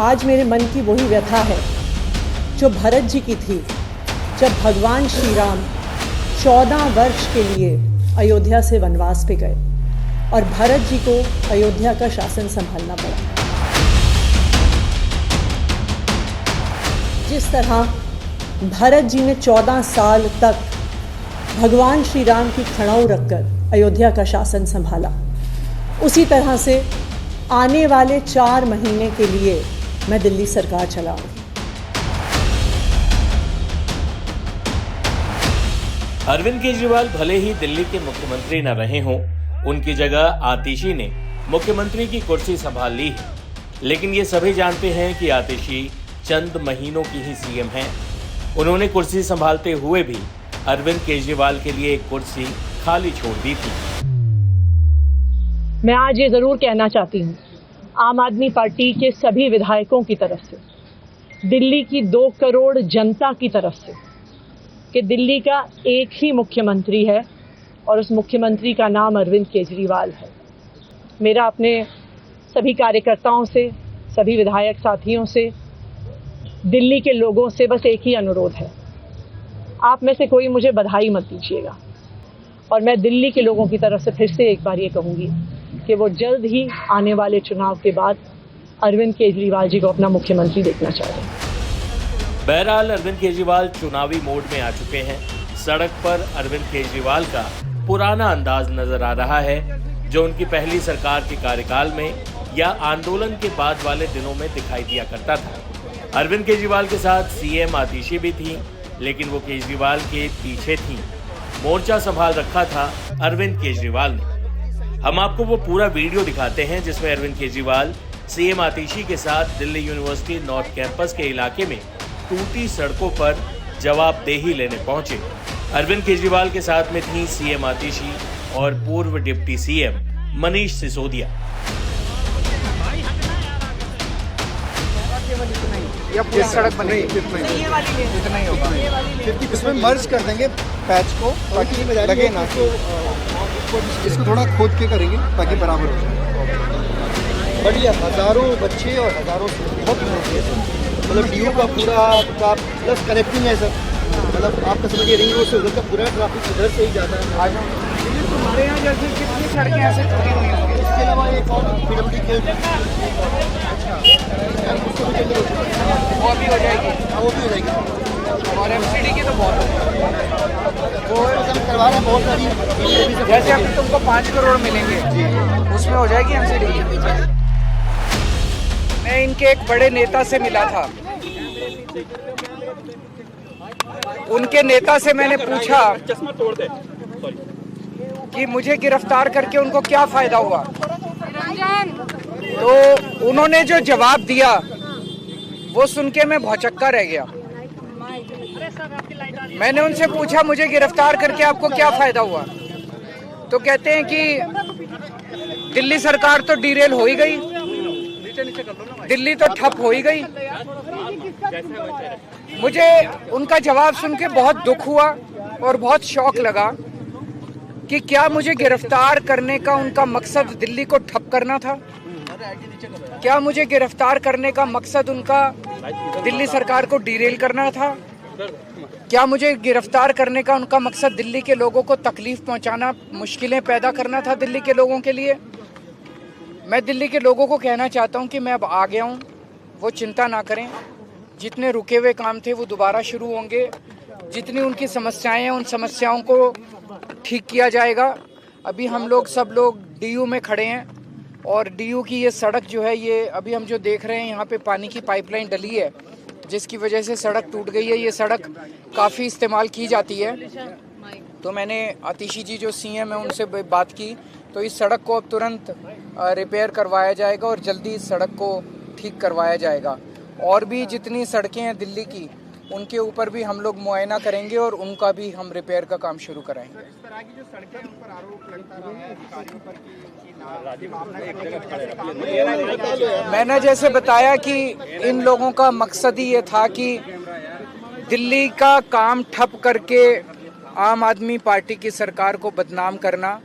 आज मेरे मन की वही व्यथा है जो भरत जी की थी जब भगवान श्री राम 14 वर्ष के लिए अयोध्या से वनवास पे गए और भरत जी को अयोध्या का शासन संभालना पड़ा। जिस तरह भरत जी ने 14 साल तक भगवान श्री राम की खड़ाऊ रखकर अयोध्या का शासन संभाला, उसी तरह से आने वाले 4 महीने के लिए मैं दिल्ली सरकार चलाऊंगी। अरविंद केजरीवाल भले ही दिल्ली के मुख्यमंत्री न रहे हों, उनकी जगह आतिशी ने मुख्यमंत्री की कुर्सी संभाल ली है। लेकिन ये सभी जानते हैं कि आतिशी चंद महीनों की ही सीएम हैं। उन्होंने कुर्सी संभालते हुए भी अरविंद केजरीवाल के लिए एक कुर्सी खाली छोड़ दी थी। मैं आज ये जरूर कहना चाहती हूँ आम आदमी पार्टी के सभी विधायकों की तरफ से, दिल्ली की 2 करोड़ जनता की तरफ से, कि दिल्ली का एक ही मुख्यमंत्री है और उस मुख्यमंत्री का नाम अरविंद केजरीवाल है। मेरा अपने सभी कार्यकर्ताओं से, सभी विधायक साथियों से, दिल्ली के लोगों से बस एक ही अनुरोध है, आप में से कोई मुझे बधाई मत दीजिएगा। और मैं दिल्ली के लोगों की तरफ से फिर से एक बार ये कहूँगी कि वो जल्द ही आने वाले चुनाव के बाद अरविंद केजरीवाल जी को अपना मुख्यमंत्री देखना चाहते हैं। बहरहाल अरविंद केजरीवाल चुनावी मोड में आ चुके हैं। सड़क पर अरविंद केजरीवाल का पुराना अंदाज नजर आ रहा है, जो उनकी पहली सरकार के कार्यकाल में या आंदोलन के बाद वाले दिनों में दिखाई दिया करता था। अरविंद केजरीवाल के साथ सीएम आतिशी भी थी, लेकिन वो केजरीवाल के पीछे थी। मोर्चा संभाल रखा था अरविंद केजरीवाल ने। हम आपको वो पूरा वीडियो दिखाते हैं जिसमें अरविंद केजरीवाल सीएम आतिशी के साथ दिल्ली यूनिवर्सिटी नॉर्थ कैंपस के इलाके में टूटी सड़कों पर जवाबदेही लेने पहुंचे। अरविंद केजरीवाल के साथ में थी सीएम आतिशी और पूर्व डिप्टी सीएम मनीष सिसोदिया। ये सड़क बनेगी इतना ही होगा, इसमें मर्ज कर देंगे पैच को ताकि लगे ना, तो इसको थोड़ा खोद के करेंगे ताकि बराबर हो जाए। बढ़िया, हज़ारों बच्चे और हज़ारों बहुत मतलब डीयू का पूरा आपका प्लस कनेक्टिंग है सर, मतलब आपका समझिए रिंग रोड से उधर का पूरा ट्रैफिक उधर से ही जाता है। हमारे यहाँ जैसे कितनी सड़कें ऐसे टूटी हुई हैं, इसके अलावा एक और पीडब्ल्यूडी के वो भी हो जाएगी, वो भी हो जाएगी, और एमसीडी की तो बहुत वो हम करवा रहे हैं बहुत सारी। जैसे अभी तुमको 5 करोड़ मिलेंगे उसमें हो जाएगी एमसीडी की। मैं इनके एक बड़े नेता से मिला था, उनके नेता से मैंने पूछा कि मुझे गिरफ्तार करके उनको क्या फायदा हुआ, तो उन्होंने जो जवाब दिया वो सुन के मैं भौचक्का रह गया। मैंने उनसे पूछा मुझे गिरफ्तार करके आपको क्या फायदा हुआ, तो कहते हैं कि दिल्ली सरकार तो डीरेल हो ही गई, दिल्ली तो ठप हो ही गई। मुझे उनका जवाब सुन के बहुत दुख हुआ और बहुत शौक लगा कि क्या मुझे गिरफ्तार करने का उनका मकसद दिल्ली को ठप करना था? क्या मुझे गिरफ्तार करने का मकसद उनका दिल्ली सरकार को डीरेल करना था? क्या मुझे गिरफ्तार करने का उनका मकसद दिल्ली के लोगों को तकलीफ पहुंचाना, मुश्किलें पैदा करना था दिल्ली के लोगों के लिए? मैं दिल्ली के लोगों को कहना चाहता हूं कि मैं अब आ गया हूं, वो चिंता ना करें। जितने रुके हुए काम थे वो दोबारा शुरू होंगे, जितनी उनकी समस्याएं हैं उन समस्याओं को ठीक किया जाएगा। अभी हम लोग सब लोग डीयू में खड़े हैं और डीयू की ये सड़क जो है, ये अभी हम जो देख रहे हैं यहाँ पे पानी की पाइपलाइन डली है जिसकी वजह से सड़क टूट गई है। ये सड़क काफ़ी इस्तेमाल की जाती है, तो मैंने आतिशी जी जो सीएम है उनसे बात की, तो इस सड़क को अब तुरंत रिपेयर करवाया जाएगा और जल्दी इस सड़क को ठीक करवाया जाएगा। और भी जितनी सड़कें हैं दिल्ली की उनके ऊपर भी हम लोग मुआयना करेंगे और उनका भी हम रिपेयर का काम शुरू कराएंगे। मैंने जैसे बताया कि इन लोगों का मकसद ही ये था कि दिल्ली का काम ठप करके आम आदमी पार्टी की सरकार को बदनाम करना,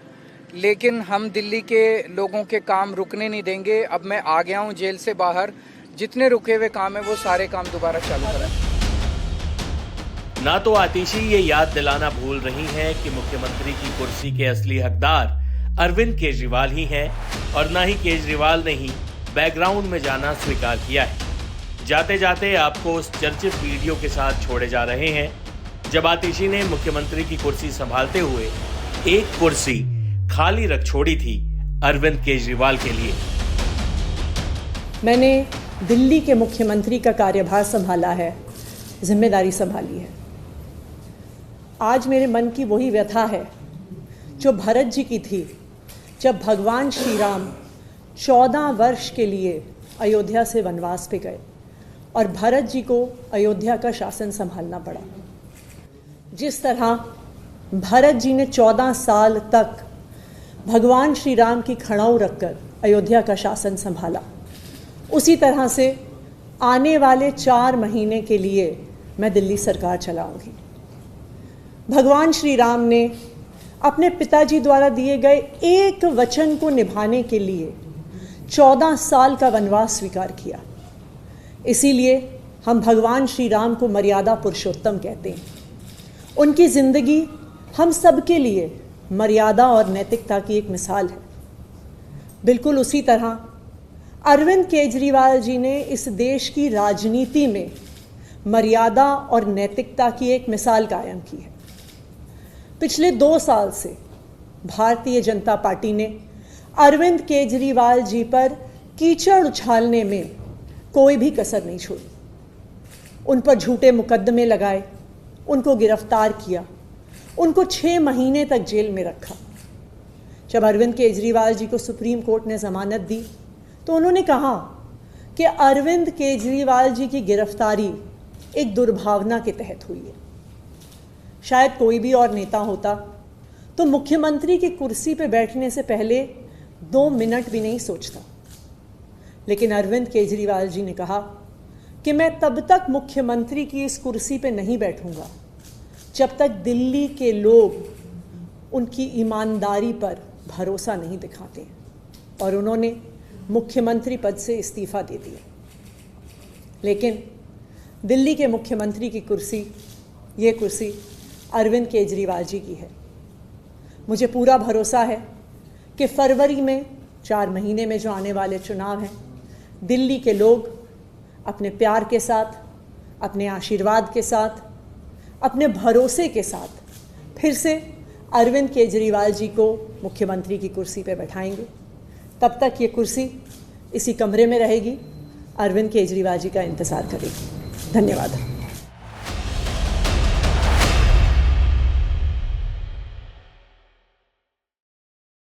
लेकिन हम दिल्ली के लोगों के काम रुकने नहीं देंगे। अब मैं आ गया हूं जेल से बाहर, जितने रुके हुए काम है वो सारे काम दोबारा चालू करें। ना तो आतिशी ये याद दिलाना भूल रही हैं कि मुख्यमंत्री की कुर्सी के असली हकदार अरविंद केजरीवाल ही हैं और ना ही केजरीवाल ने ही बैकग्राउंड में जाना स्वीकार किया है। जाते जाते आपको उस चर्चित वीडियो के साथ छोड़े जा रहे हैं जब आतिशी ने मुख्यमंत्री की कुर्सी संभालते हुए एक कुर्सी खाली रख छोड़ी थी अरविंद केजरीवाल के लिए। मैंने दिल्ली के मुख्यमंत्री का कार्यभार संभाला है, जिम्मेदारी संभाली है। आज मेरे मन की वही व्यथा है जो भरत जी की थी जब भगवान श्री राम 14 वर्ष के लिए अयोध्या से वनवास पे गए और भरत जी को अयोध्या का शासन संभालना पड़ा। जिस तरह भरत जी ने 14 साल तक भगवान श्री राम की खड़ाऊ रखकर अयोध्या का शासन संभाला, उसी तरह से आने वाले 4 महीने के लिए मैं दिल्ली सरकार चलाऊंगी। भगवान श्री राम ने अपने पिताजी द्वारा दिए गए एक वचन को निभाने के लिए 14 साल का वनवास स्वीकार किया। इसीलिए हम भगवान श्री राम को मर्यादा पुरुषोत्तम कहते हैं। उनकी जिंदगी हम सबके लिए मर्यादा और नैतिकता की एक मिसाल है। बिल्कुल उसी तरह अरविंद केजरीवाल जी ने इस देश की राजनीति में मर्यादा और नैतिकता की एक मिसाल कायम की है। पिछले 2 साल से भारतीय जनता पार्टी ने अरविंद केजरीवाल जी पर कीचड़ उछालने में कोई भी कसर नहीं छोड़ी। उन पर झूठे मुकदमे लगाए, उनको गिरफ्तार किया, उनको 6 महीने तक जेल में रखा। जब अरविंद केजरीवाल जी को सुप्रीम कोर्ट ने जमानत दी तो उन्होंने कहा कि अरविंद केजरीवाल जी की गिरफ्तारी एक दुर्भावना के तहत हुई है। शायद कोई भी और नेता होता तो मुख्यमंत्री की कुर्सी पर बैठने से पहले 2 मिनट भी नहीं सोचता, लेकिन अरविंद केजरीवाल जी ने कहा कि मैं तब तक मुख्यमंत्री की इस कुर्सी पर नहीं बैठूंगा जब तक दिल्ली के लोग उनकी ईमानदारी पर भरोसा नहीं दिखाते। और उन्होंने मुख्यमंत्री पद से इस्तीफा दे दिया। लेकिन दिल्ली के मुख्यमंत्री की कुर्सी, ये कुर्सी अरविंद केजरीवाल जी की है। मुझे पूरा भरोसा है कि फरवरी में 4 महीने में जो आने वाले चुनाव हैं, दिल्ली के लोग अपने प्यार के साथ, अपने आशीर्वाद के साथ, अपने भरोसे के साथ फिर से अरविंद केजरीवाल जी को मुख्यमंत्री की कुर्सी पर बैठाएंगे। तब तक ये कुर्सी इसी कमरे में रहेगी, अरविंद केजरीवाल जी का इंतज़ार करेगी। धन्यवाद।